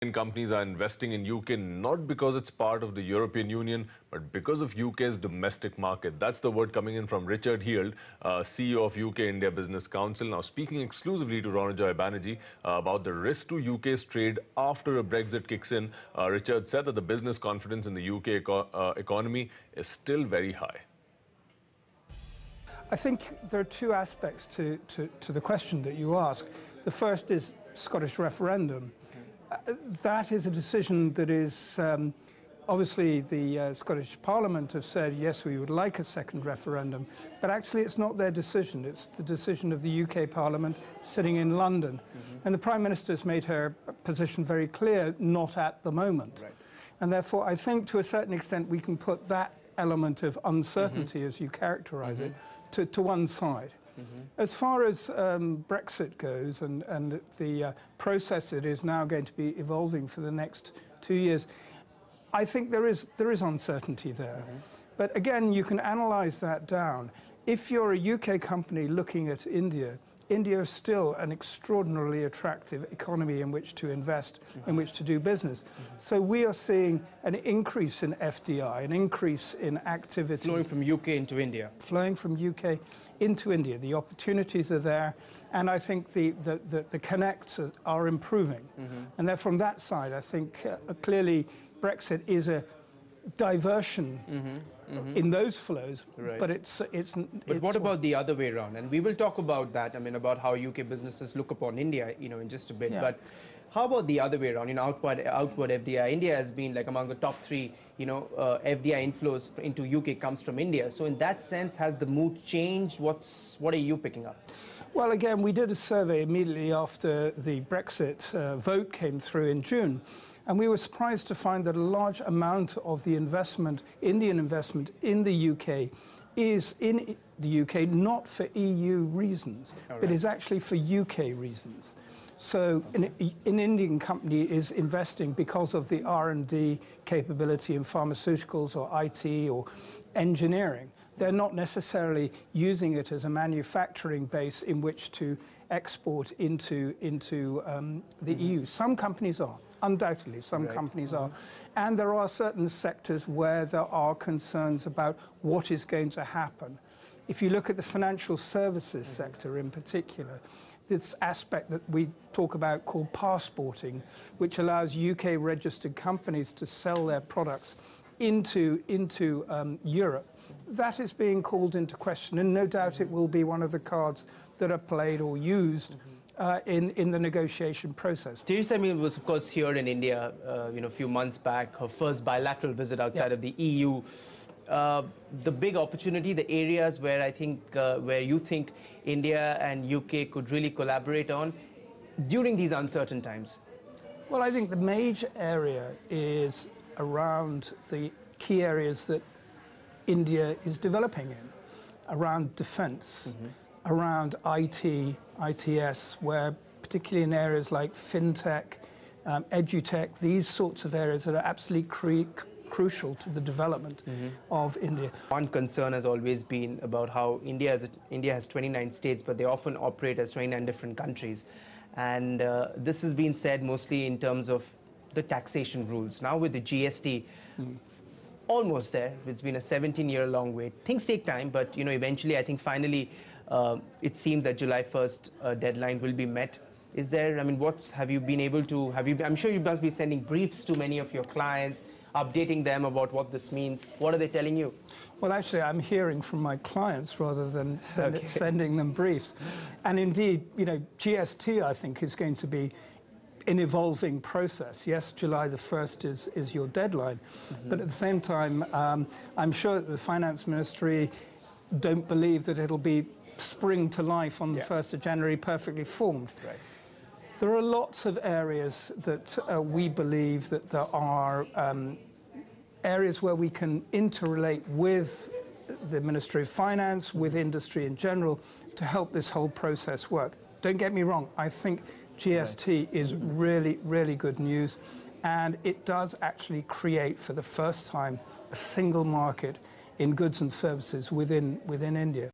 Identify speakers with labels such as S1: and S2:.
S1: Indian companies are investing in UK not because it's part of the European Union, but because of UK's domestic market. That's the word coming in from Richard Heald, CEO of UK India Business Council. Now, speaking exclusively to Ronojoy Banerjee about the risk to UK's trade after a Brexit kicks in, Richard said that the business confidence in the UK economy is still very high.
S2: I think there are two aspects to the question that you ask. The first is Scottish referendum. That is a decision that is, obviously the Scottish Parliament have said, yes, we would like a second referendum, but actually it's not their decision. It's the decision of the UK Parliament sitting in London. And the Prime Minister has made her position very clear, not at the moment. Right. And therefore, I think to a certain extent we can put that element of uncertainty, as you characterise it, to one side. As far as Brexit goes and the process that is now going to be evolving for the next 2 years, I think there is uncertainty there. But again, you can analyse that down. If you're a UK company looking at India, India is still an extraordinarily attractive economy in which to invest, in which to do business. So we are seeing an increase in FDI, an increase in activity.
S3: Flowing from UK into India.
S2: Flowing from UK into India. The opportunities are there, and I think the connects are improving. And then from that side, I think clearly Brexit is a diversion in those flows, right. But
S3: But what about the other way around? And we will talk about that. I mean, about how UK businesses look upon India, in just a bit. Yeah. But how about the other way around? Outward FDI. India has been like among the top 3. FDI inflows into UK comes from India. So in that sense, has the mood changed? What are you picking up?
S2: Well, again, we did a survey immediately after the Brexit vote came through in June. And we were surprised to find that a large amount of the investment, Indian investment in the UK, is in the UK not for EU reasons, but is actually for UK reasons. So an Indian company is investing because of the R&D capability in pharmaceuticals or IT or engineering. They're not necessarily using it as a manufacturing base in which to export into the EU. Some companies are. Undoubtedly, some companies are. And there are certain sectors where there are concerns about what is going to happen. If you look at the financial services sector in particular, this aspect that we talk about called passporting, which allows UK-registered companies to sell their products into Europe, that is being called into question. And no doubt it will be one of the cards that are played or used in the negotiation process.
S3: Theresa May was, of course, here in India, a few months back, her first bilateral visit outside of the EU. The big opportunity, the areas where I think, where you think India and UK could really collaborate on during these uncertain times?
S2: Well, I think the major area is around the key areas that India is developing in, around defence, around IT, ITS, where particularly in areas like fintech, edutech, these sorts of areas that are absolutely crucial to the development of India.
S3: One concern has always been about how India has 29 states, but they often operate as 29 different countries. And this has been said mostly in terms of the taxation rules. Now with the GST, almost there. It's been a 17-year-long wait. Things take time, but eventually, I think finally, it seems that July 1st deadline will be met. Is there, have you been able to, I'm sure you must be sending briefs to many of your clients, updating them about what this means. What are they telling you?
S2: Well, actually, I'm hearing from my clients rather than sending them briefs. And indeed, GST, I think, is going to be an evolving process. Yes, July the 1st is your deadline. But at the same time, I'm sure that the Finance Ministry don't believe that it'll be spring to life on the 1st of January perfectly formed. Right. There are lots of areas that we believe that there are areas where we can interrelate with the Ministry of Finance, with industry in general, to help this whole process work. Don't get me wrong, I think GST is really, really good news, and it does actually create, for the first time, a single market in goods and services within India.